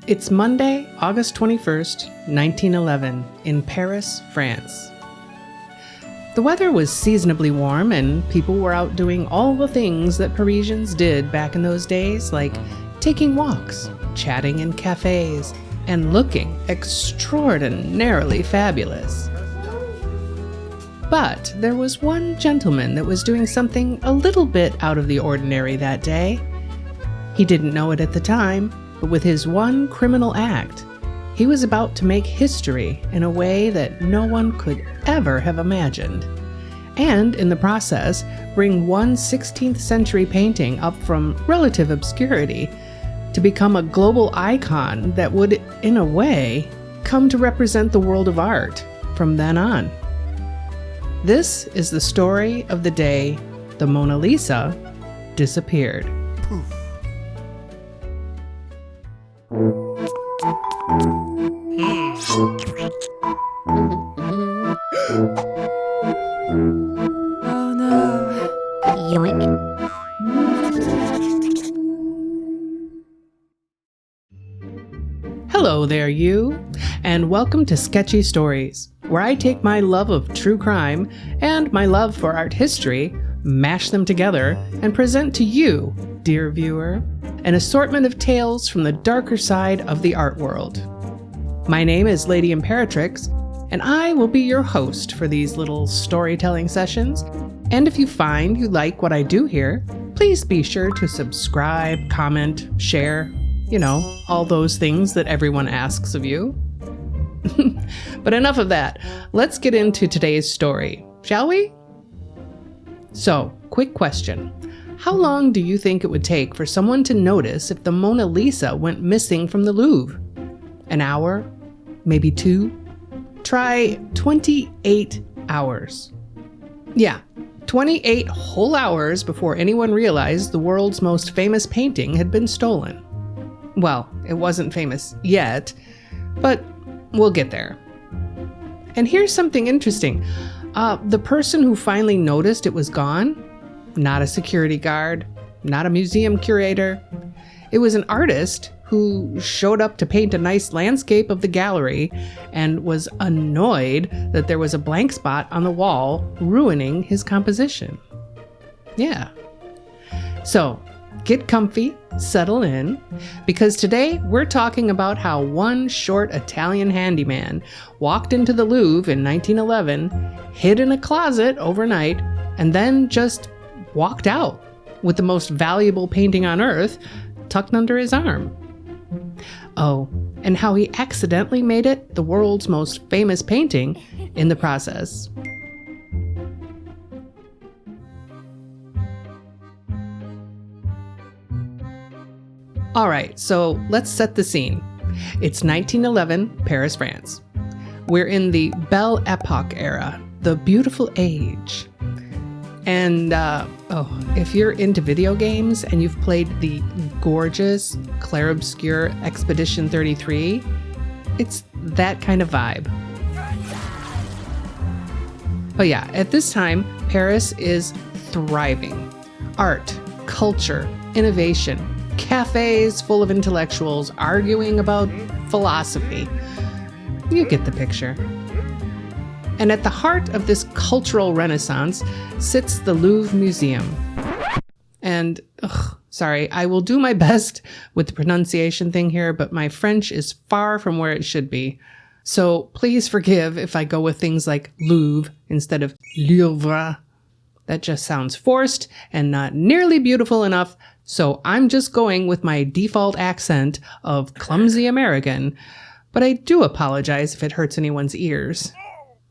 It's Monday, August 21st, 1911, in Paris, France. The weather was seasonably warm, and people were out doing all the things that Parisians did back in those days, like taking walks, chatting in cafes, and looking extraordinarily fabulous. But there was one gentleman that was doing something a little bit out of the ordinary that day. He didn't know it at the time, but with his one criminal act, he was about to make history in a way that no one could ever have imagined, and in the process bring one 16th century painting up from relative obscurity to become a global icon that would, in a way, come to represent the world of art from then on. This is the story of the day the Mona Lisa disappeared. Poof. Oh no. Yoink. Hello there, you, and welcome to Sketchy Stories, where I take my love of true crime and my love for art history, mash them together, and present to you, dear viewer, an assortment of tales from the darker side of the art world. My name is Lady Imperatrix, and I will be your host for these little storytelling sessions. And if you find you like what I do here, please be sure to subscribe, comment, share, all those things that everyone asks of you. But enough of that. Let's get into today's story, shall we? So, quick question. How long do you think it would take for someone to notice if the Mona Lisa went missing from the Louvre? An hour? Maybe 2? Try 28 hours. Yeah, 28 whole hours before anyone realized the world's most famous painting had been stolen. Well, it wasn't famous yet, but we'll get there. And here's something interesting. The person who finally noticed it was gone, not a security guard, not a museum curator. It was an artist who showed up to paint a nice landscape of the gallery and was annoyed that there was a blank spot on the wall, ruining his composition. Yeah. So, get comfy, settle in, because today we're talking about how one short Italian handyman walked into the Louvre in 1911, hid in a closet overnight, and then just walked out with the most valuable painting on earth tucked under his arm. Oh, and how he accidentally made it the world's most famous painting in the process. All right, so let's set the scene. It's 1911, Paris, France. We're in the Belle Époque era, the beautiful age. And, if you're into video games and you've played the gorgeous Clair-Obscur Expedition 33, it's that kind of vibe. But yeah, at this time, Paris is thriving. Art, culture, innovation, cafes full of intellectuals arguing about philosophy. You get the picture. And at the heart of this cultural renaissance sits the Louvre Museum. And, sorry, I will do my best with the pronunciation thing here, but my French is far from where it should be. So please forgive if I go with things like Louvre instead of Louvre. That just sounds forced and not nearly beautiful enough, so I'm just going with my default accent of clumsy American, but I do apologize if it hurts anyone's ears.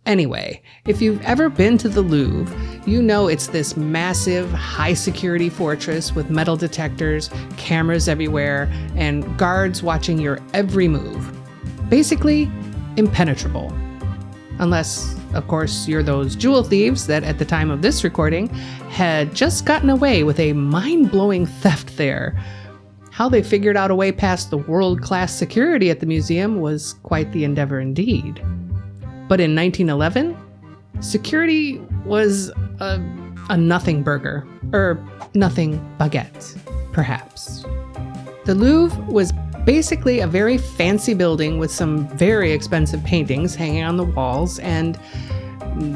Anyway, if you've ever been to the Louvre, you know it's this massive, high-security fortress with metal detectors, cameras everywhere, and guards watching your every move. Basically, impenetrable. Unless, of course, you're those jewel thieves that, at the time of this recording, had just gotten away with a mind-blowing theft there. How they figured out a way past the world-class security at the museum was quite the endeavor indeed. But in 1911, security was a nothing burger, or nothing baguette, perhaps. The Louvre was Basically, a very fancy building with some very expensive paintings hanging on the walls, and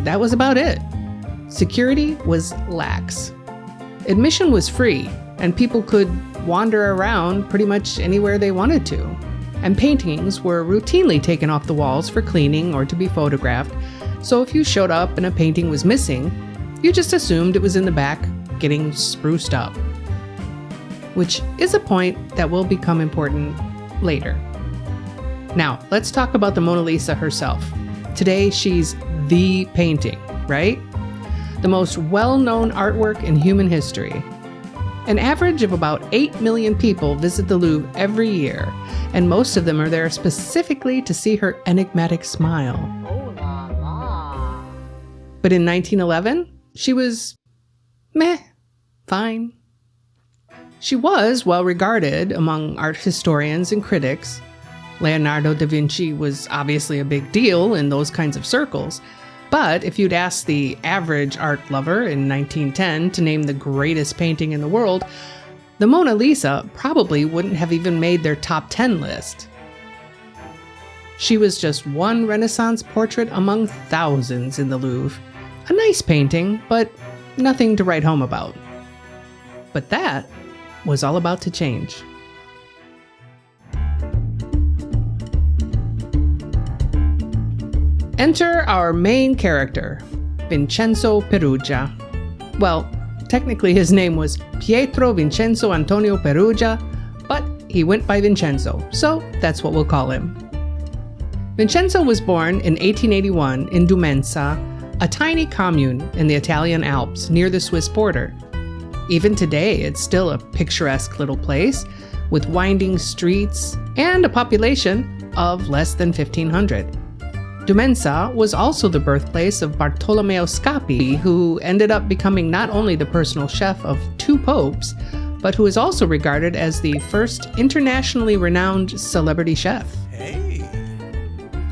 that was about it. Security was lax. Admission was free, and people could wander around pretty much anywhere they wanted to. And paintings were routinely taken off the walls for cleaning or to be photographed, so if you showed up and a painting was missing, you just assumed it was in the back getting spruced up. Which is a point that will become important later. Now, let's talk about the Mona Lisa herself. Today, she's the painting, right? The most well-known artwork in human history. An average of about 8 million people visit the Louvre every year, and most of them are there specifically to see her enigmatic smile. Oh la la. But in 1911, she was fine. She was well regarded among art historians and critics. Leonardo da Vinci was obviously a big deal in those kinds of circles. But if you'd asked the average art lover in 1910 to name the greatest painting in the world, the Mona Lisa probably wouldn't have even made their top 10 list. She was just one Renaissance portrait among thousands in the Louvre. A nice painting, but nothing to write home about. But that was all about to change. Enter our main character, Vincenzo Peruggia. Well, technically his name was Pietro Vincenzo Antonio Peruggia, but he went by Vincenzo, so that's what we'll call him. Vincenzo was born in 1881 in Dumenza, a tiny commune in the Italian Alps near the Swiss border. Even today, it's still a picturesque little place with winding streets and a population of less than 1,500. Dumenza was also the birthplace of Bartolomeo Scappi, who ended up becoming not only the personal chef of 2 popes, but who is also regarded as the first internationally renowned celebrity chef. Hey.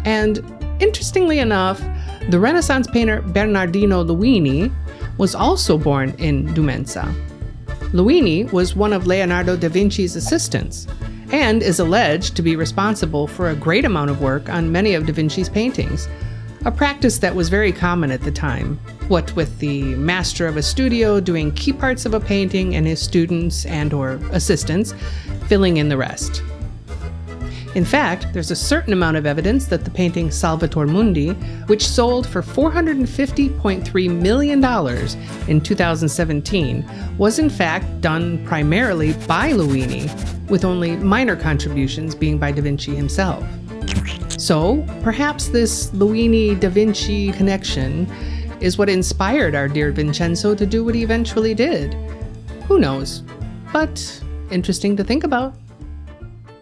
And interestingly enough, the Renaissance painter Bernardino Luini was also born in Dumenza. Luini was one of Leonardo da Vinci's assistants, and is alleged to be responsible for a great amount of work on many of da Vinci's paintings, a practice that was very common at the time, what with the master of a studio doing key parts of a painting and his students and/or assistants filling in the rest. In fact, there's a certain amount of evidence that the painting Salvator Mundi, which sold for $450.3 million in 2017, was in fact done primarily by Luini, with only minor contributions being by da Vinci himself. So, perhaps this Luini-da Vinci connection is what inspired our dear Vincenzo to do what he eventually did. Who knows? But interesting to think about.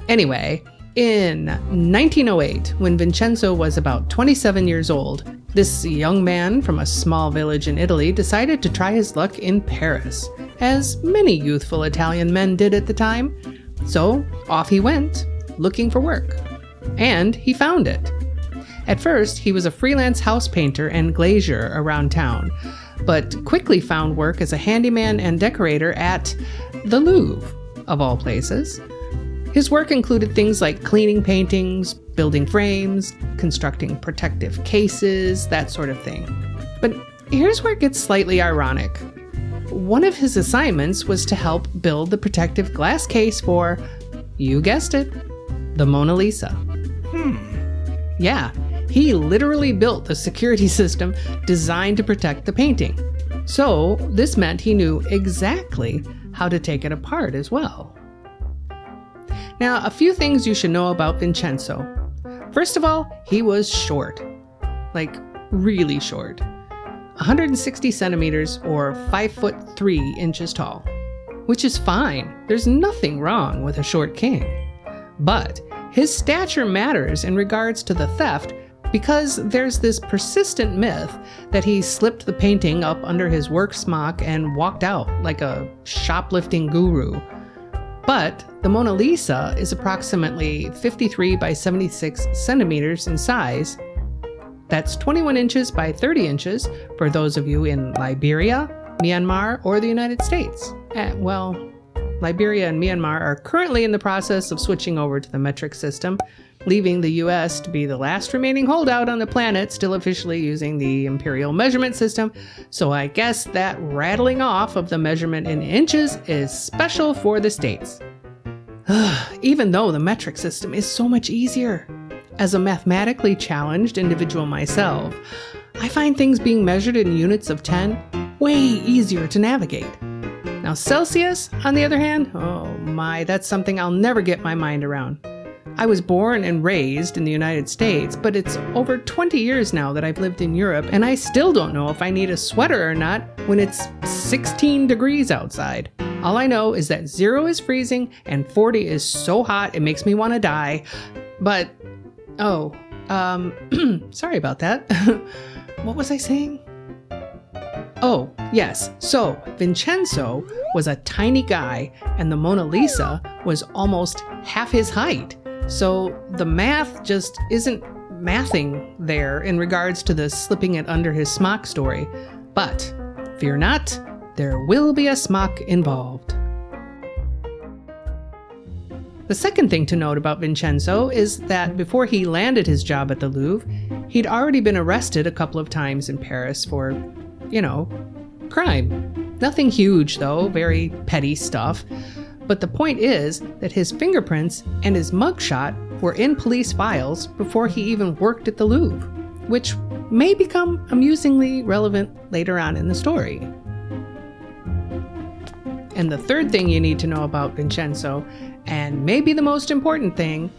Anyway, in 1908, when Vincenzo was about 27 years old, this young man from a small village in Italy decided to try his luck in Paris, as many youthful Italian men did at the time. So off he went, looking for work. And he found it. At first, he was a freelance house painter and glazier around town, but quickly found work as a handyman and decorator at the Louvre, of all places. His work included things like cleaning paintings, building frames, constructing protective cases, that sort of thing. But here's where it gets slightly ironic. One of his assignments was to help build the protective glass case for, you guessed it, the Mona Lisa. Yeah, he literally built the security system designed to protect the painting. So this meant he knew exactly how to take it apart as well. Now, a few things you should know about Vincenzo. First of all, he was short. Like, really short. 160 centimeters or 5'3" tall. Which is fine. There's nothing wrong with a short king. But his stature matters in regards to the theft because there's this persistent myth that he slipped the painting up under his work smock and walked out like a shoplifting guru. But the Mona Lisa is approximately 53 by 76 centimeters in size. That's 21 inches by 30 inches for those of you in Liberia, Myanmar, or the United States. Well, Liberia and Myanmar are currently in the process of switching over to the metric system, leaving the US to be the last remaining holdout on the planet still officially using the imperial measurement system, so I guess that rattling off of the measurement in inches is special for the States. Even though the metric system is so much easier. As a mathematically challenged individual myself, I find things being measured in units of 10 way easier to navigate. Now Celsius, on the other hand, oh my, that's something I'll never get my mind around. I was born and raised in the United States, but it's over 20 years now that I've lived in Europe, and I still don't know if I need a sweater or not when it's 16 degrees outside. All I know is that 0 is freezing and 40 is so hot it makes me want to die. But, sorry about that. What was I saying? Oh, yes. So, Vincenzo was a tiny guy, and the Mona Lisa was almost half his height. So, the math just isn't mathing there in regards to the slipping it under his smock story. But, fear not, there will be a smock involved. The second thing to note about Vincenzo is that before he landed his job at the Louvre, he'd already been arrested a couple of times in Paris for, crime. Nothing huge though, very petty stuff. But the point is that his fingerprints and his mugshot were in police files before he even worked at the Louvre, which may become amusingly relevant later on in the story. And the third thing you need to know about Vincenzo, and maybe the most important thing,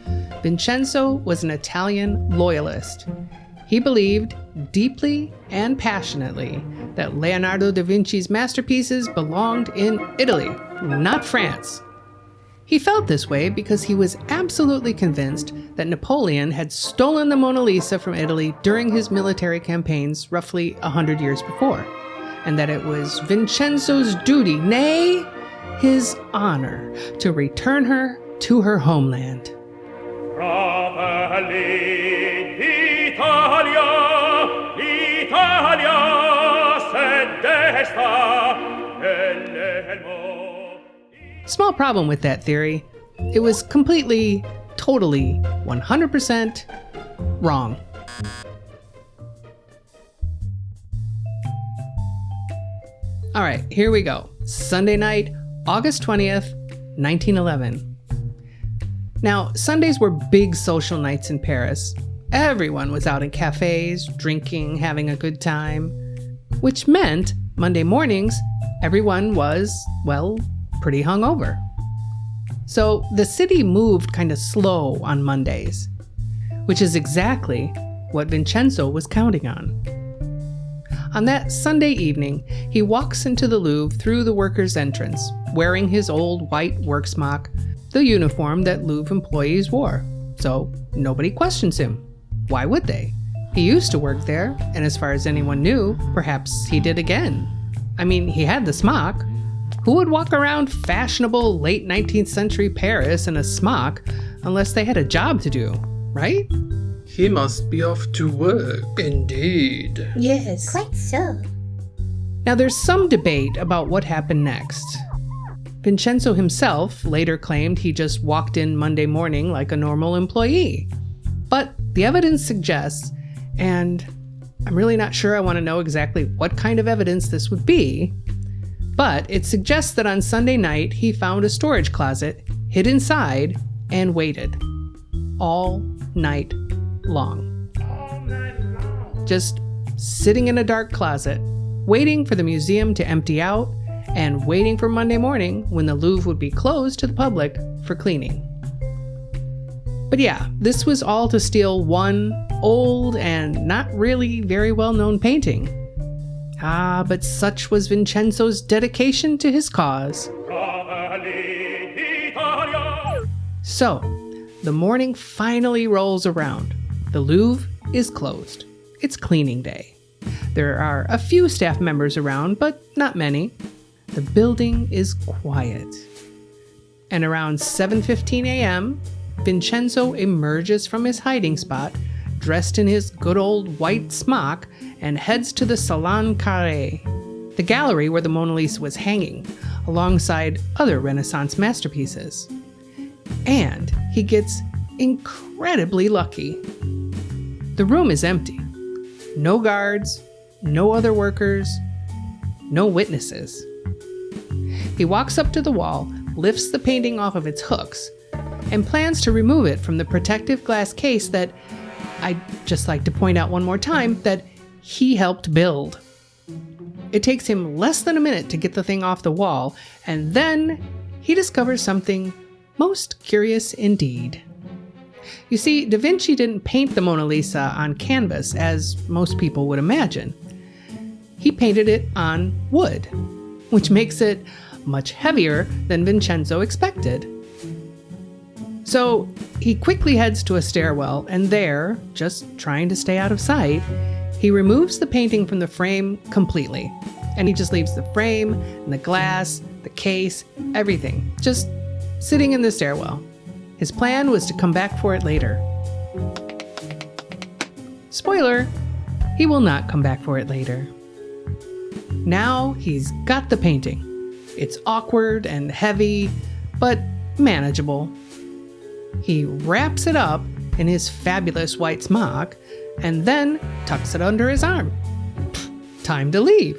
Vincenzo was an Italian loyalist. He believed deeply and passionately that Leonardo da Vinci's masterpieces belonged in Italy, not France. He felt this way because he was absolutely convinced that Napoleon had stolen the Mona Lisa from Italy during his military campaigns roughly 100 years before, and that it was Vincenzo's duty, nay, his honor, to return her to her homeland. Small problem with that theory. It was completely, totally, 100% wrong. All right, here we go. Sunday night, August 20th, 1911. Now, Sundays were big social nights in Paris. Everyone was out in cafes, drinking, having a good time. Which meant Monday mornings, everyone was, pretty hungover. So the city moved kind of slow on Mondays, which is exactly what Vincenzo was counting on. On that Sunday evening, he walks into the Louvre through the workers' entrance, wearing his old white work smock, the uniform that Louvre employees wore. So nobody questions him. Why would they? He used to work there, and as far as anyone knew, perhaps he did again. I mean, he had the smock. Who would walk around fashionable late 19th century Paris in a smock unless they had a job to do, right? He must be off to work, indeed. Yes. Quite so. Now there's some debate about what happened next. Vincenzo himself later claimed he just walked in Monday morning like a normal employee. But the evidence suggests, and I'm really not sure I want to know exactly what kind of evidence this would be, but it suggests that on Sunday night he found a storage closet, hid inside, and waited. All night long. Just sitting in a dark closet, waiting for the museum to empty out, and waiting for Monday morning when the Louvre would be closed to the public for cleaning. But yeah, this was all to steal one old and not really very well-known painting. Ah, but such was Vincenzo's dedication to his cause. So, the morning finally rolls around. The Louvre is closed. It's cleaning day. There are a few staff members around, but not many. The building is quiet. And around 7:15 a.m., Vincenzo emerges from his hiding spot, dressed in his good old white smock, and heads to the Salon Carré, the gallery where the Mona Lisa was hanging, alongside other Renaissance masterpieces. And he gets incredibly lucky. The room is empty. No guards, no other workers, no witnesses. He walks up to the wall, lifts the painting off of its hooks, and plans to remove it from the protective glass case that, I'd just like to point out one more time, that he helped build. It takes him less than a minute to get the thing off the wall, and then he discovers something most curious indeed. You see, Da Vinci didn't paint the Mona Lisa on canvas, as most people would imagine. He painted it on wood, which makes it much heavier than Vincenzo expected. So he quickly heads to a stairwell, and there, just trying to stay out of sight, he removes the painting from the frame completely. And he just leaves the frame and the glass, the case, everything, just sitting in the stairwell. His plan was to come back for it later. Spoiler, he will not come back for it later. Now he's got the painting. It's awkward and heavy, but manageable. He wraps it up in his fabulous white smock and then tucks it under his arm. Time to leave.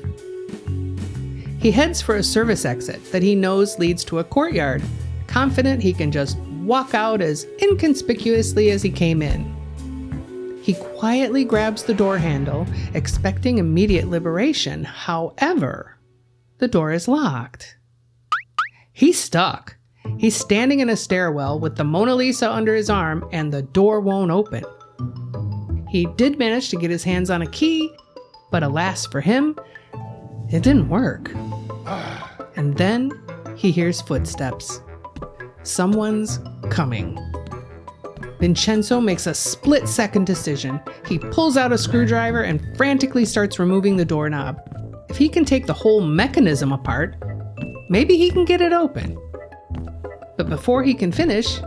He heads for a service exit that he knows leads to a courtyard, confident he can just walk out as inconspicuously as he came in. He quietly grabs the door handle, expecting immediate liberation. However, the door is locked. He's stuck. He's standing in a stairwell with the Mona Lisa under his arm, and the door won't open. He did manage to get his hands on a key, but alas for him, it didn't work. And then he hears footsteps. Someone's coming. Vincenzo makes a split-second decision. He pulls out a screwdriver and frantically starts removing the doorknob. If he can take the whole mechanism apart, maybe he can get it open. But before he can finish,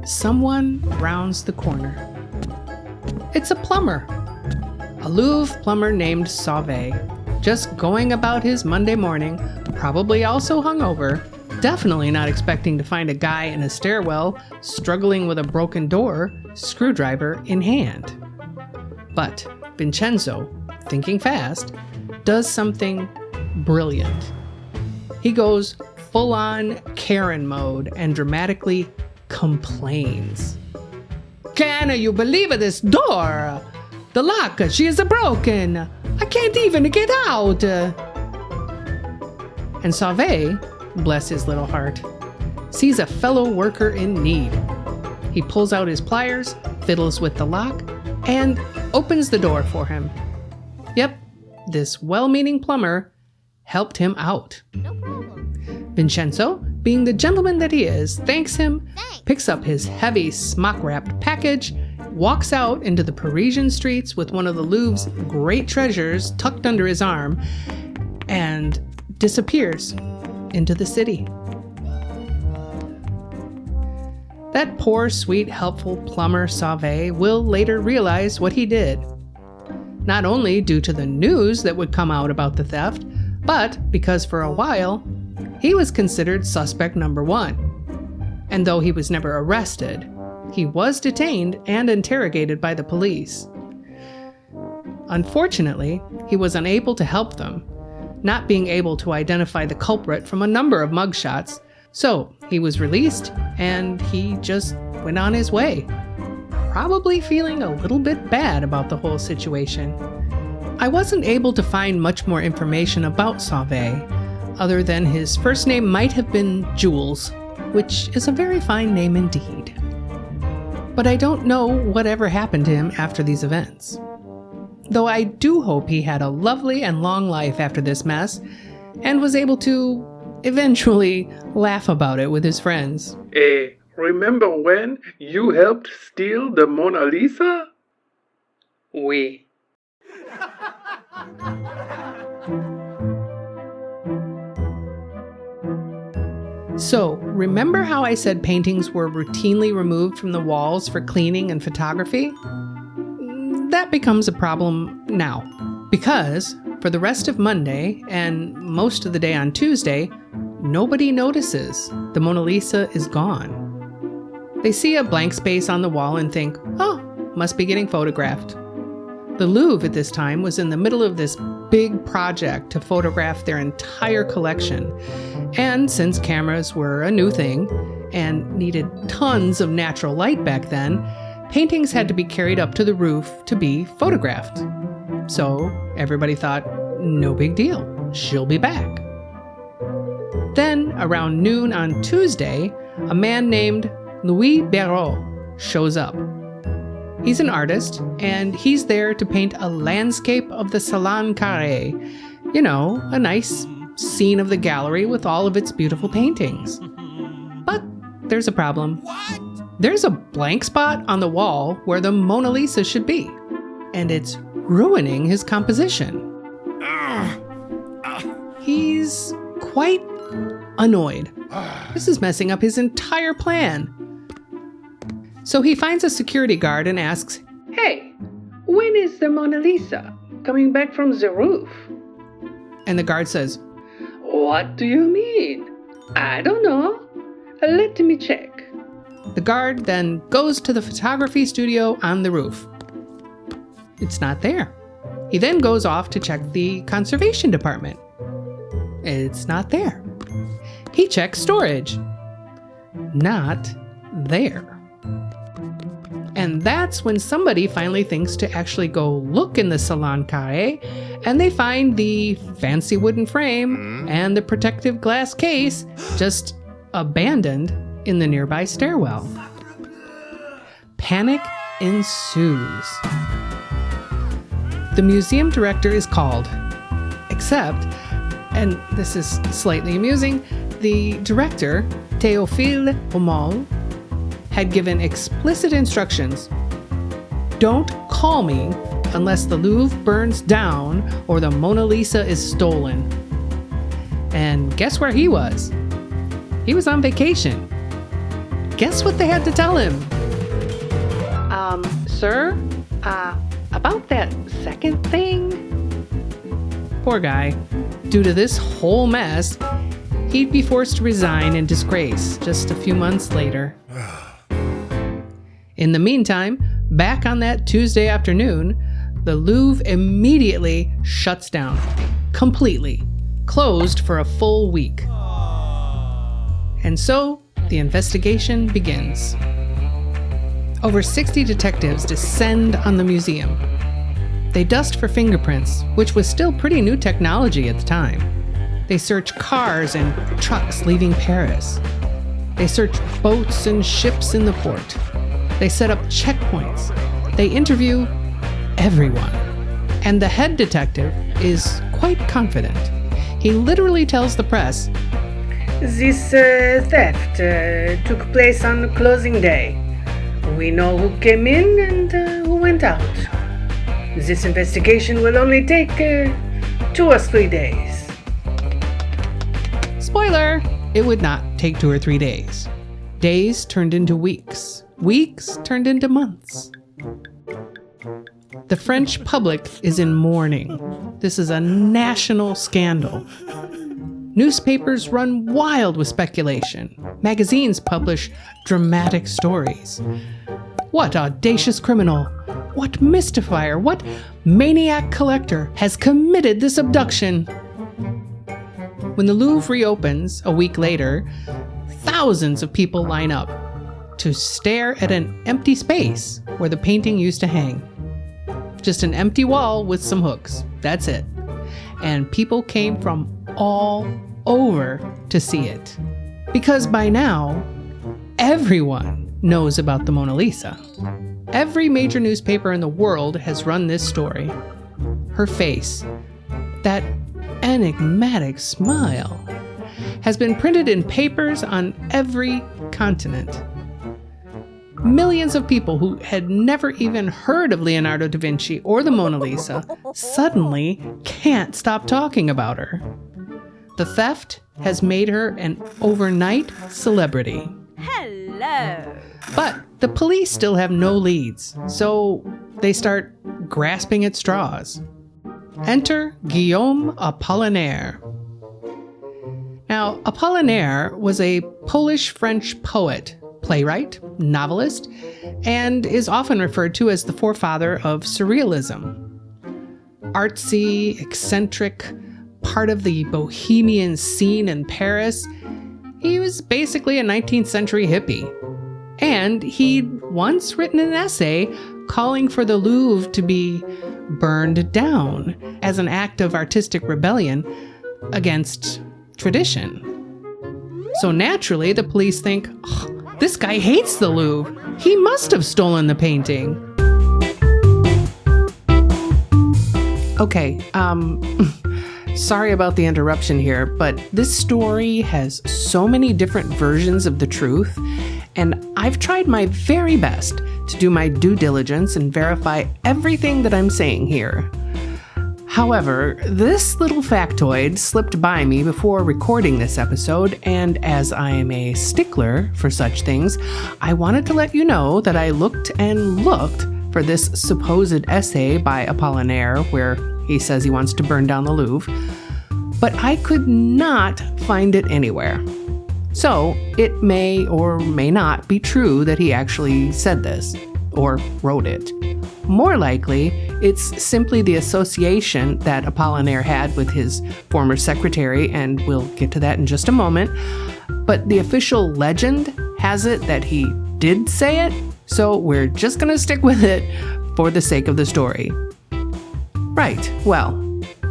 someone rounds the corner. It's a plumber. A Louvre plumber named Sauvé, just going about his Monday morning, probably also hungover, definitely not expecting to find a guy in a stairwell struggling with a broken door, screwdriver in hand. But Vincenzo, thinking fast, does something brilliant. He goes full-on Karen mode and dramatically complains. Can you believe this door? The lock, she is broken. I can't even get out. And Sauvé, bless his little heart, sees a fellow worker in need. He pulls out his pliers, fiddles with the lock, and opens the door for him. Yep, this well-meaning plumber helped him out. No problem. Vincenzo, being the gentleman that he is, thanks him, picks up his heavy smock-wrapped package, walks out into the Parisian streets with one of the Louvre's great treasures tucked under his arm, and disappears into the city. That poor, sweet, helpful plumber Sauvé will later realize what he did. Not only due to the news that would come out about the theft, but because for a while, he was considered suspect number one. And though he was never arrested, he was detained and interrogated by the police. Unfortunately, he was unable to help them, not being able to identify the culprit from a number of mugshots, so he was released and he just went on his way, probably feeling a little bit bad about the whole situation. I wasn't able to find much more information about Sauvé, other than his first name might have been Jules, which is a very fine name indeed. But I don't know whatever happened to him after these events. Though I do hope he had a lovely and long life after this mess, and was able to eventually laugh about it with his friends. Remember when you helped steal the Mona Lisa? Oui. So, remember how I said paintings were routinely removed from the walls for cleaning and photography? That becomes a problem now, because for the rest of Monday and most of the day on Tuesday, nobody notices the Mona Lisa is gone. They see a blank space on the wall and think, oh, must be getting photographed. The Louvre at this time was in the middle of this big project to photograph their entire collection. And since cameras were a new thing and needed tons of natural light back then, paintings had to be carried up to the roof to be photographed. So everybody thought, no big deal, she'll be back. Then, around noon on Tuesday, a man named Louis Béraud shows up. He's an artist, and he's there to paint a landscape of the Salon Carré. You know, a nice scene of the gallery with all of its beautiful paintings. But there's a problem. What? There's a blank spot on the wall where the Mona Lisa should be, and it's ruining his composition. He's quite annoyed. This is messing up his entire plan. So he finds a security guard and asks, Hey, when is the Mona Lisa coming back from the roof? and the guard says, What do you mean? I don't know. Let me check. the guard then goes to the photography studio on the roof. It's not there. He then goes off to check the conservation department. It's not there. He checks storage. Not there. And that's when somebody finally thinks to actually go look in the Salon Carré, and they find the fancy wooden frame and the protective glass case just abandoned in the nearby stairwell. Panic ensues. The museum director is called, except, and this is slightly amusing, the director, Théophile Romain, had given explicit instructions. Don't call me unless the Louvre burns down or the Mona Lisa is stolen. And guess where he was? He was on vacation. Guess what they had to tell him? Sir, about that second thing? Poor guy. Due to this whole mess, he'd be forced to resign in disgrace just a few months later. In the meantime, back on that Tuesday afternoon, the Louvre immediately shuts down. Completely. Closed for a full week. And so, the investigation begins. Over 60 detectives descend on the museum. They dust for fingerprints, which was still pretty new technology at the time. They search cars and trucks leaving Paris. They search boats and ships in the port. They set up checkpoints. They interview everyone. And the head detective is quite confident. He literally tells the press, This theft took place on closing day. We know who came in and who went out. This investigation will only take 2 or 3 days. spoiler, it would not take 2 or 3 days. Days turned into weeks. Weeks turned into months. The French public is in mourning. This is a national scandal. Newspapers run wild with speculation. Magazines publish dramatic stories. What audacious criminal, what mystifier, what maniac collector has committed this abduction? When the Louvre reopens a week later, thousands of people line up to stare at an empty space where the painting used to hang. Just an empty wall with some hooks. That's it. And people came from all over to see it. Because by now, everyone knows about the Mona Lisa. Every major newspaper in the world has run this story. Her face, that enigmatic smile, has been printed in papers on every continent. Millions of people who had never even heard of Leonardo da Vinci or the Mona Lisa suddenly can't stop talking about her. The theft has made her an overnight celebrity. Hello. But the police still have no leads, so they start grasping at straws. Enter Guillaume Apollinaire. Now, Apollinaire was a Polish-French poet, playwright, novelist, and is often referred to as the forefather of surrealism. Artsy, eccentric, part of the bohemian scene in Paris, he was basically a 19th century hippie. And he'd once written an essay calling for the Louvre to be burned down as an act of artistic rebellion against tradition. So naturally, the police think, oh, this guy hates the Louvre. He must have stolen the painting. Okay, sorry about the interruption here, but this story has so many different versions of the truth, and I've tried my very best to do my due diligence and verify everything that I'm saying here. However, this little factoid slipped by me before recording this episode, and as I am a stickler for such things, I wanted to let you know that I looked and looked for this supposed essay by Apollinaire where he says he wants to burn down the Louvre, but I could not find it anywhere. So it may or may not be true that he actually said this, or wrote it. More likely, it's simply the association that Apollinaire had with his former secretary, and we'll get to that in just a moment. But the official legend has it that he did say it, so we're just gonna stick with it for the sake of the story. Right, well,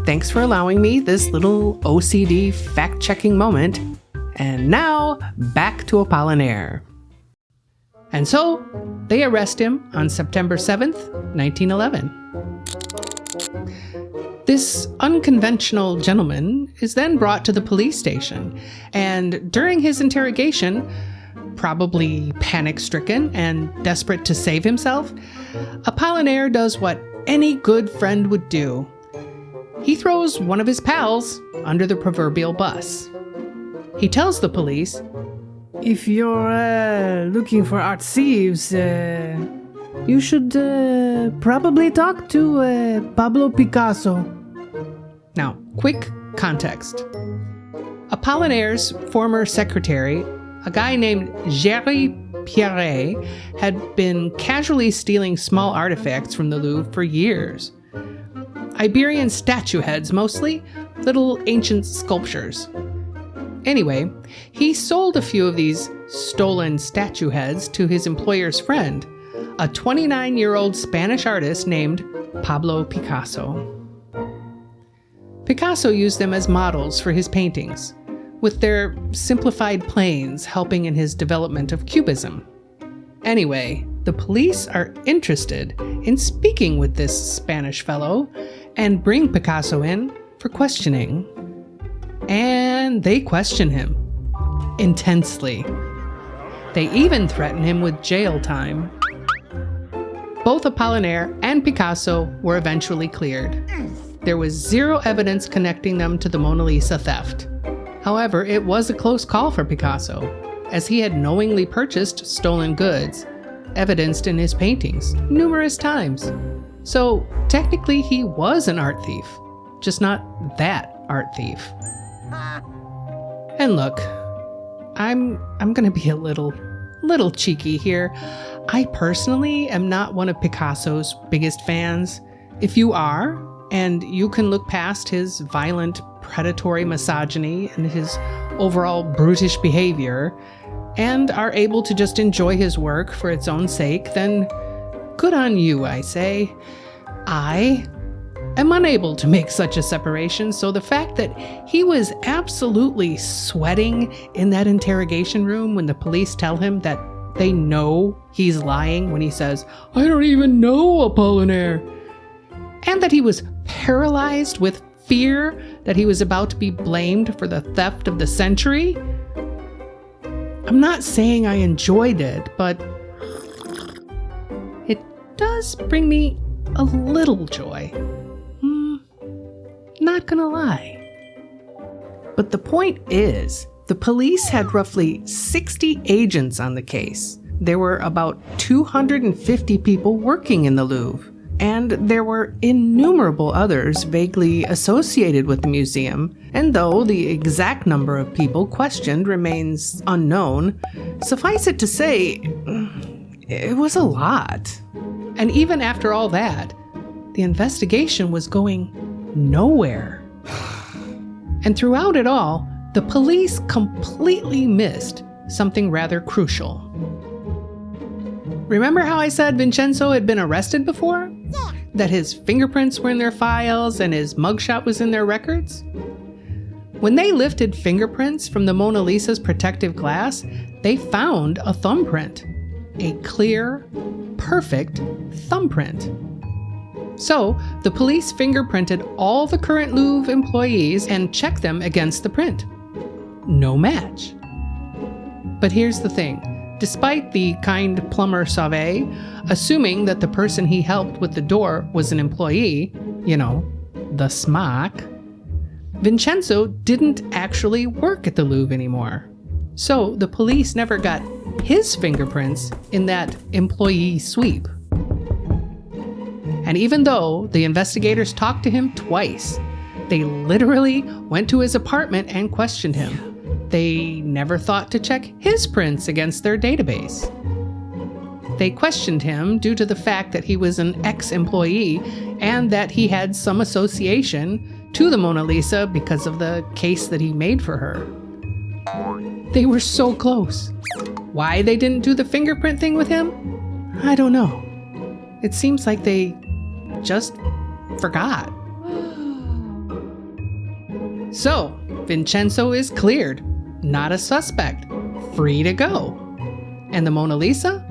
thanks for allowing me this little OCD fact-checking moment. And now, back to Apollinaire. And so, they arrest him on September 7th, 1911. This unconventional gentleman is then brought to the police station, and during his interrogation, probably panic-stricken and desperate to save himself, Apollinaire does what any good friend would do. He throws one of his pals under the proverbial bus. He tells the police, If you're looking for art thieves, you should probably talk to Pablo Picasso. Now, quick context. Apollinaire's former secretary, a guy named Géry Pierret, had been casually stealing small artifacts from the Louvre for years. Iberian statue heads mostly, little ancient sculptures. Anyway, he sold a few of these stolen statue heads to his employer's friend, a 29-year-old Spanish artist named Pablo Picasso. Picasso used them as models for his paintings, with their simplified planes helping in his development of Cubism. Anyway, the police are interested in speaking with this Spanish fellow and bring Picasso in for questioning. And they question him intensely. They even threaten him with jail time. Both Apollinaire and Picasso were eventually cleared. There was zero evidence connecting them to the Mona Lisa theft. However, it was a close call for Picasso, as he had knowingly purchased stolen goods, evidenced in his paintings numerous times. So technically he was an art thief, just not that art thief. And look, I'm gonna be a little cheeky here. I personally am not one of Picasso's biggest fans. If you are, and you can look past his violent, predatory misogyny and his overall brutish behavior, and are able to just enjoy his work for its own sake, then good on you, I say. I am unable to make such a separation, so the fact that he was absolutely sweating in that interrogation room when the police tell him that they know he's lying when he says, "I don't even know Apollinaire," and that he was paralyzed with fear that he was about to be blamed for the theft of the century. I'm not saying I enjoyed it, but it does bring me a little joy. Not gonna lie. But the point is, the police had roughly 60 agents on the case. There were about 250 people working in the Louvre. and there were innumerable others vaguely associated with the museum, and though the exact number of people questioned remains unknown, suffice it to say, it was a lot. And even after all that, the investigation was going nowhere. And throughout it all, the police completely missed something rather crucial. Remember how I said Vincenzo had been arrested before? Yeah. That his fingerprints were in their files and his mugshot was in their records? When they lifted fingerprints from the Mona Lisa's protective glass, they found a thumbprint. A clear, perfect thumbprint. So, the police fingerprinted all the current Louvre employees and checked them against the print. No match. But here's the thing. Despite the kind plumber Sauvé assuming that the person he helped with the door was an employee, the smock, Vincenzo didn't actually work at the Louvre anymore. So the police never got his fingerprints in that employee sweep. And even though the investigators talked to him twice, they literally went to his apartment and questioned him. They never thought to check his prints against their database. They questioned him due to the fact that he was an ex-employee and that he had some association to the Mona Lisa because of the case that he made for her. They were so close. Why they didn't do the fingerprint thing with him? I don't know. It seems like they just forgot. So, Vincenzo is cleared. Not a suspect, free to go. And the Mona Lisa?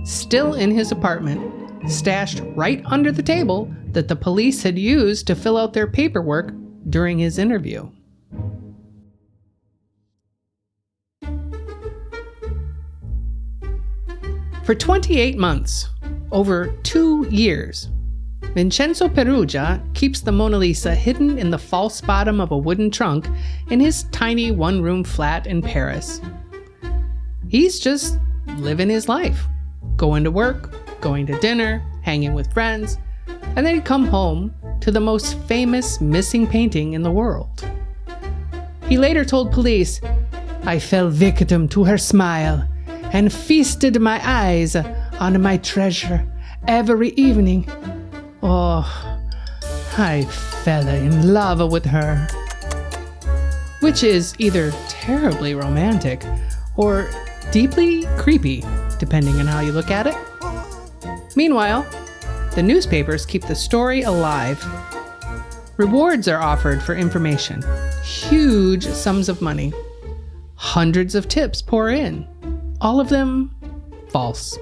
Still in his apartment, stashed right under the table that the police had used to fill out their paperwork during his interview. For 28 months, over 2 years, Vincenzo Peruggia keeps the Mona Lisa hidden in the false bottom of a wooden trunk in his tiny one-room flat in Paris. He's just living his life, going to work, going to dinner, hanging with friends, and then he'd come home to the most famous missing painting in the world. He later told police, "I fell victim to her smile and feasted my eyes on my treasure every evening. Oh, I fell in love with her." Which is either terribly romantic or deeply creepy, depending on how you look at it. Meanwhile, the newspapers keep the story alive. Rewards are offered for information, huge sums of money. Hundreds of tips pour in, all of them false.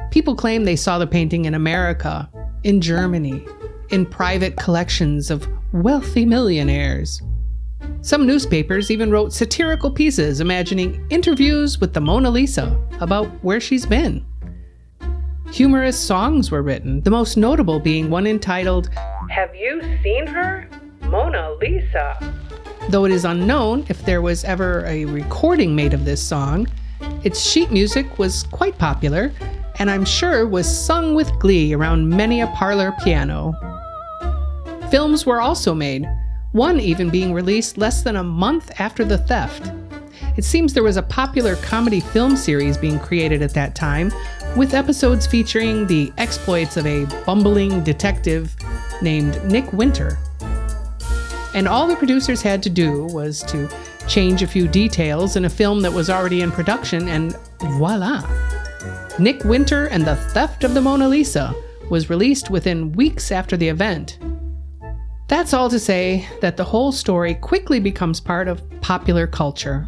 People claim they saw the painting in America, in Germany, in private collections of wealthy millionaires. Some newspapers even wrote satirical pieces imagining interviews with the Mona Lisa about where she's been. Humorous songs were written, the most notable being one entitled, "Have you seen her? Mona Lisa?" Though it is unknown if there was ever a recording made of this song, its sheet music was quite popular, and I'm sure was sung with glee around many a parlor piano. Films were also made, one even being released less than a month after the theft. It seems there was a popular comedy film series being created at that time, with episodes featuring the exploits of a bumbling detective named Nick Winter. And all the producers had to do was to change a few details in a film that was already in production, and voila! Nick Winter and the Theft of the Mona Lisa was released within weeks after the event. That's all to say that the whole story quickly becomes part of popular culture.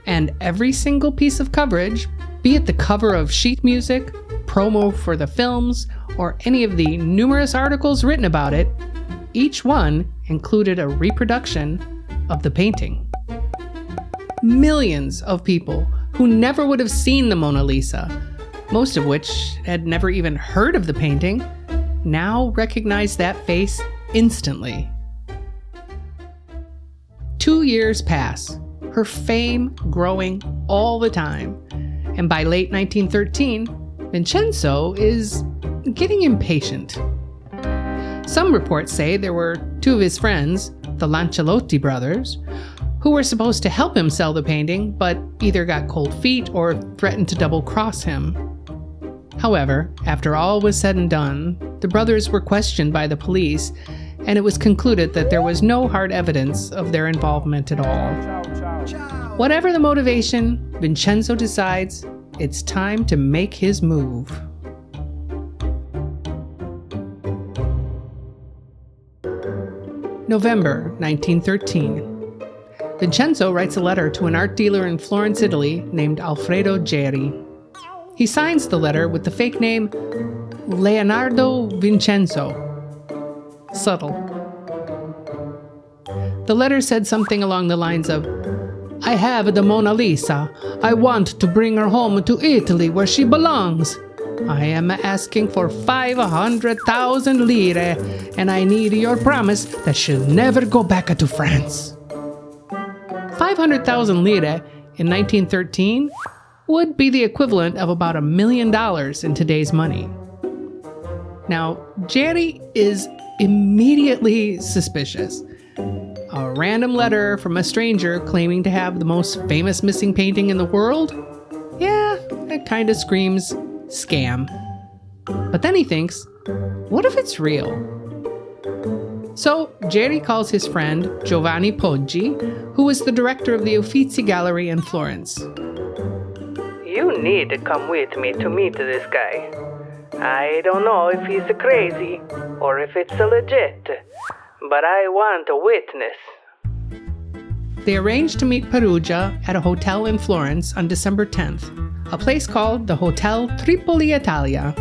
And every single piece of coverage, be it the cover of sheet music, promo for the films, or any of the numerous articles written about it, each one included a reproduction of the painting. Millions of people who never would have seen the Mona Lisa, most of which had never even heard of the painting, now recognize that face instantly. 2 years pass, her fame growing all the time, and by late 1913, Vincenzo is getting impatient. Some reports say there were two of his friends, the Lancelotti brothers, who were supposed to help him sell the painting, but either got cold feet or threatened to double-cross him. However, after all was said and done, the brothers were questioned by the police, and it was concluded that there was no hard evidence of their involvement at all. Whatever the motivation, Vincenzo decides it's time to make his move. November 1913. Vincenzo writes a letter to an art dealer in Florence, Italy, named Alfredo Geri. He signs the letter with the fake name Leonardo Vincenzo. Subtle. The letter said something along the lines of, "I have the Mona Lisa. I want to bring her home to Italy where she belongs. I am asking for 500,000 lire, and I need your promise that she'll never go back to France." 500,000 lire in 1913 would be the equivalent of about $1 million in today's money. Now, Geri is immediately suspicious. A random letter from a stranger claiming to have the most famous missing painting in the world? Yeah, that kind of screams scam. But then he thinks, what if it's real? So Geri calls his friend Giovanni Poggi, who was the director of the Uffizi Gallery in Florence. You need to come with me to meet this guy. I don't know if he's crazy or if it's legit, but I want a witness. They arranged to meet Peruggia at a hotel in Florence on December 10th, a place called the Hotel Tripoli Italia.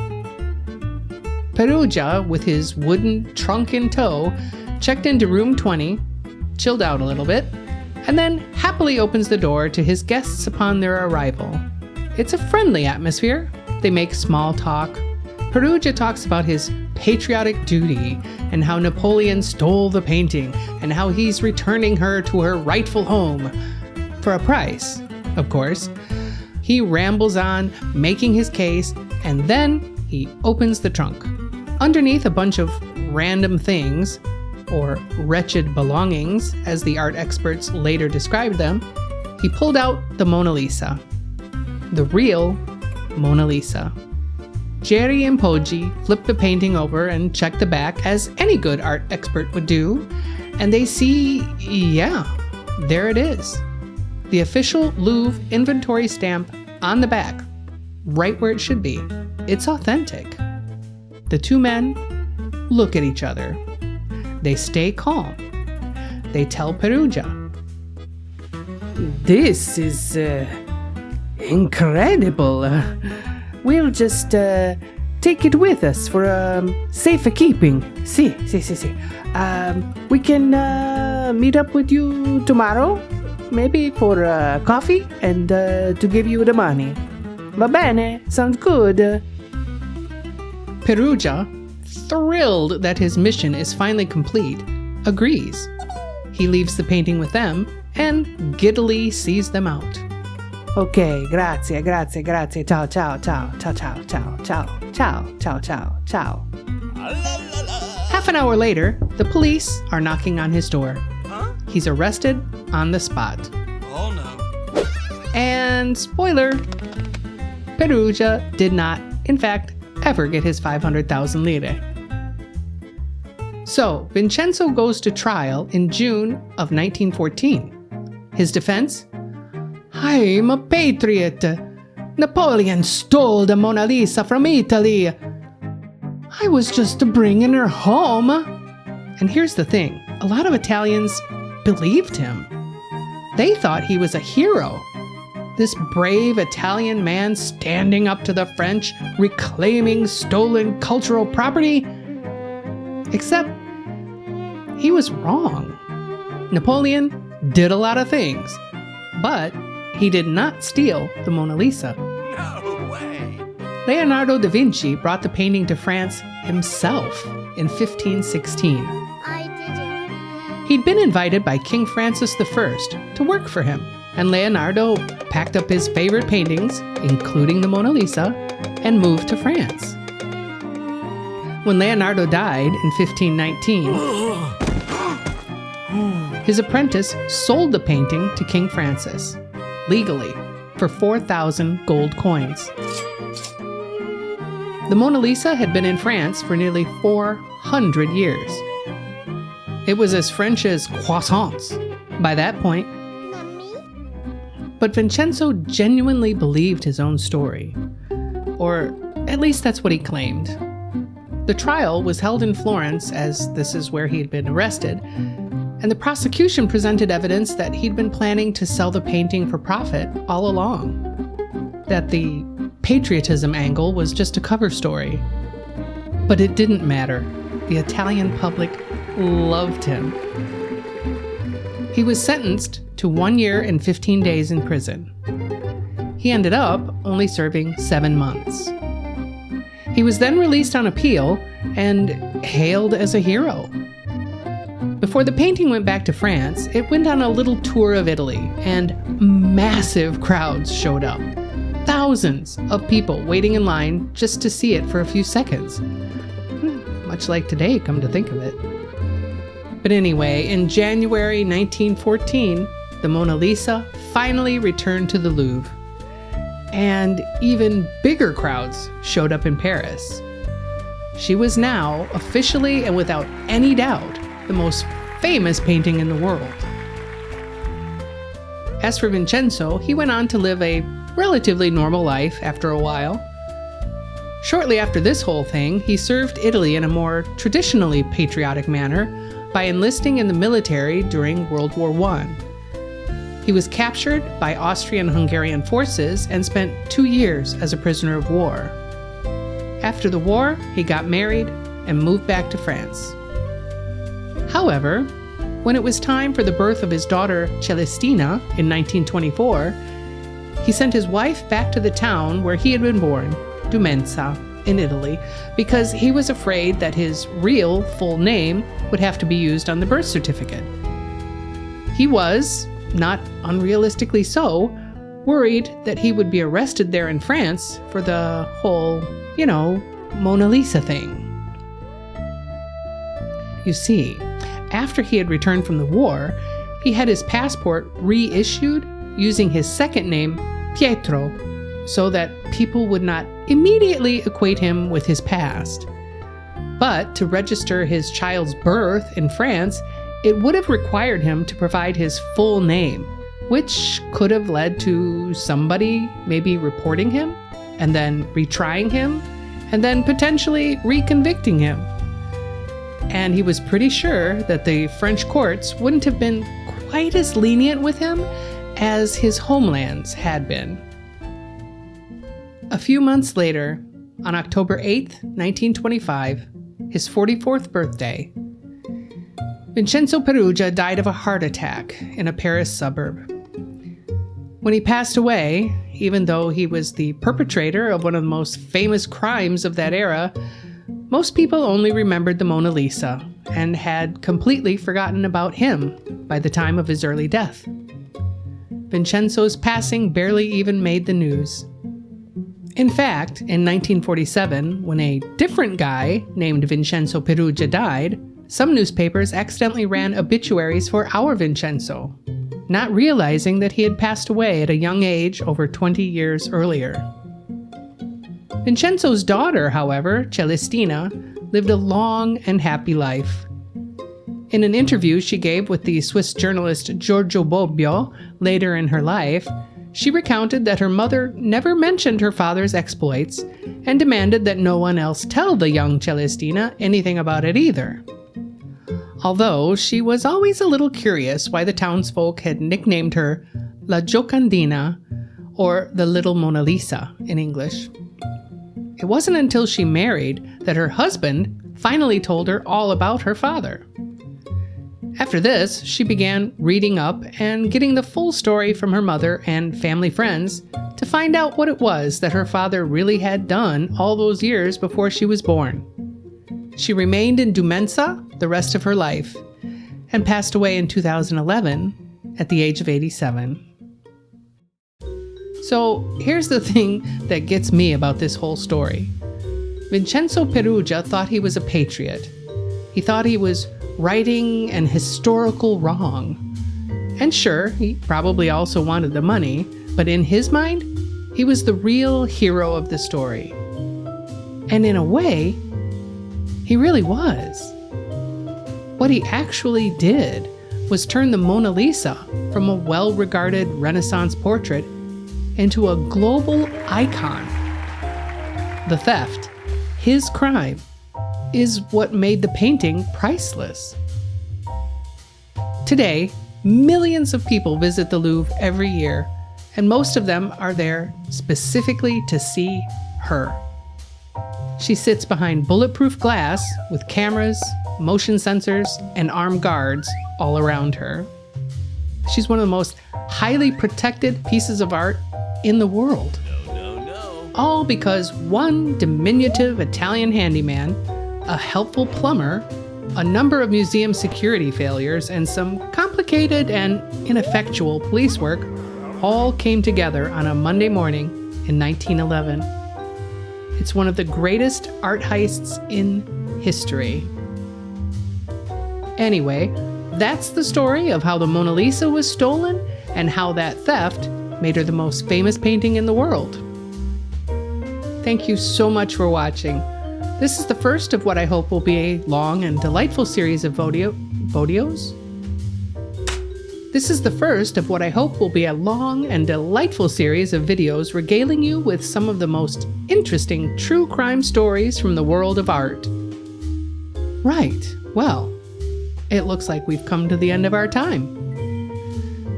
Peruggia, with his wooden trunk in tow, checked into room 20, chilled out a little bit, and then happily opens the door to his guests upon their arrival. It's a friendly atmosphere. They make small talk. Peruggia talks about his patriotic duty and how Napoleon stole the painting and how he's returning her to her rightful home. For a price, of course. He rambles on, making his case, and then he opens the trunk. Underneath a bunch of random things, or wretched belongings, as the art experts later described them, he pulled out the Mona Lisa. The real Mona Lisa. Geri and Poggi flip the painting over and check the back, as any good art expert would do, and they see, yeah, there it is. The official Louvre inventory stamp on the back, right where it should be. It's authentic. The two men look at each other. They stay calm. They tell Peruggia, This is incredible. We'll just take it with us for safekeeping. Si. We can meet up with you tomorrow, maybe for coffee and to give you the money. Va bene? Sounds good. Peruggia, thrilled that his mission is finally complete, agrees. He leaves the painting with them and giddily sees them out. Ok, grazie. Ciao. Half an hour later, the police are knocking on his door. He's arrested on the spot. Oh no. And spoiler, Peruggia did not, in fact, ever get his 500,000 lire. So, Vincenzo goes to trial in June of 1914. His defense? I'm a patriot. Napoleon stole the Mona Lisa from Italy. I was just bringing her home. And here's the thing, a lot of Italians believed him. They thought he was a hero. This brave Italian man standing up to the French, reclaiming stolen cultural property. Except, he was wrong. Napoleon did a lot of things, but he did not steal the Mona Lisa. No way. Leonardo da Vinci brought the painting to France himself in 1516. I didn't. He'd been invited by King Francis I to work for him, and Leonardo packed up his favorite paintings, including the Mona Lisa, and moved to France. when Leonardo died in 1519, his apprentice sold the painting to King Francis, legally, for 4,000 gold coins. The Mona Lisa had been in France for nearly 400 years. It was as French as croissants by that point. But Vincenzo genuinely believed his own story. Or at least that's what he claimed. The trial was held in Florence, as this is where he had been arrested, and the prosecution presented evidence that he'd been planning to sell the painting for profit all along. That the patriotism angle was just a cover story. But it didn't matter. The Italian public loved him. He was sentenced to 1 year and 15 days in prison. He ended up only serving 7 months. He was then released on appeal and hailed as a hero. Before the painting went back to France, it went on a little tour of Italy, and massive crowds showed up. Thousands of people waiting in line just to see it for a few seconds. Much like today, come to think of it. But anyway, in January 1914, the Mona Lisa finally returned to the Louvre. And even bigger crowds showed up in Paris. She was now, officially and without any doubt, the most famous painting in the world. As for Vincenzo, he went on to live a relatively normal life after a while. Shortly after this whole thing, he served Italy in a more traditionally patriotic manner by enlisting in the military during World War I. He was captured by Austrian-Hungarian forces and spent 2 years as a prisoner of war. After the war, he got married and moved back to France. However, when it was time for the birth of his daughter Celestina in 1924, he sent his wife back to the town where he had been born, Dumenza, in Italy, because he was afraid that his real full name would have to be used on the birth certificate. He was, not unrealistically so, worried that he would be arrested there in France for the whole, Mona Lisa thing. You see, after he had returned from the war, he had his passport reissued using his second name, Pietro, so that people would not immediately equate him with his past. But to register his child's birth in France, it would have required him to provide his full name, which could have led to somebody maybe reporting him, and then retrying him, and then potentially reconvicting him. And he was pretty sure that the French courts wouldn't have been quite as lenient with him as his homelands had been. A few months later, on October 8th, 1925, his 44th birthday, Vincenzo Peruggia died of a heart attack in a Paris suburb. When he passed away, even though he was the perpetrator of one of the most famous crimes of that era, most people only remembered the Mona Lisa and had completely forgotten about him by the time of his early death. Vincenzo's passing barely even made the news. In fact, in 1947, when a different guy named Vincenzo Peruggia died, some newspapers accidentally ran obituaries for our Vincenzo, not realizing that he had passed away at a young age over 20 years earlier. Vincenzo's daughter, however, Celestina, lived a long and happy life. In an interview she gave with the Swiss journalist Giorgio Bobbio later in her life, she recounted that her mother never mentioned her father's exploits and demanded that no one else tell the young Celestina anything about it either. Although she was always a little curious why the townsfolk had nicknamed her La Giocandina, or the Little Mona Lisa in English. It wasn't until she married that her husband finally told her all about her father. After this, she began reading up and getting the full story from her mother and family friends to find out what it was that her father really had done all those years before she was born. She remained in Dumenza the rest of her life and passed away in 2011 at the age of 87. So here's the thing that gets me about this whole story. Vincenzo Peruggia thought he was a patriot. He thought he was righting an historical wrong. And sure, he probably also wanted the money, but in his mind, he was the real hero of the story. And in a way, he really was. What he actually did was turn the Mona Lisa from a well-regarded Renaissance portrait into a global icon. The theft, his crime, is what made the painting priceless. Today, millions of people visit the Louvre every year, and most of them are there specifically to see her. She sits behind bulletproof glass with cameras, motion sensors, and armed guards all around her. She's one of the most highly protected pieces of art in the world. No. All because one diminutive Italian handyman, a helpful plumber, a number of museum security failures, and some complicated and ineffectual police work all came together on a Monday morning in 1911. It's one of the greatest art heists in history. Anyway, that's the story of how the Mona Lisa was stolen and how that theft made her the most famous painting in the world. Thank you so much for watching. This is the first of what I hope will be a long and delightful series of videos. This is the first of what I hope will be a long and delightful series of videos regaling you with some of the most interesting true crime stories from the world of art. Right, well, it looks like we've come to the end of our time.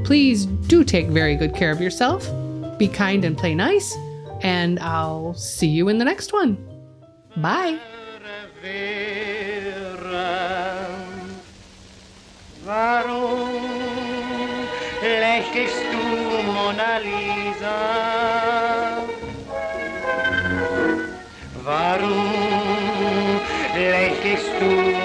Please do take very good care of yourself, be kind and play nice, and I'll see you in the next one. Bye. Warum lächelst du, Mona Lisa? Warum lächelst du?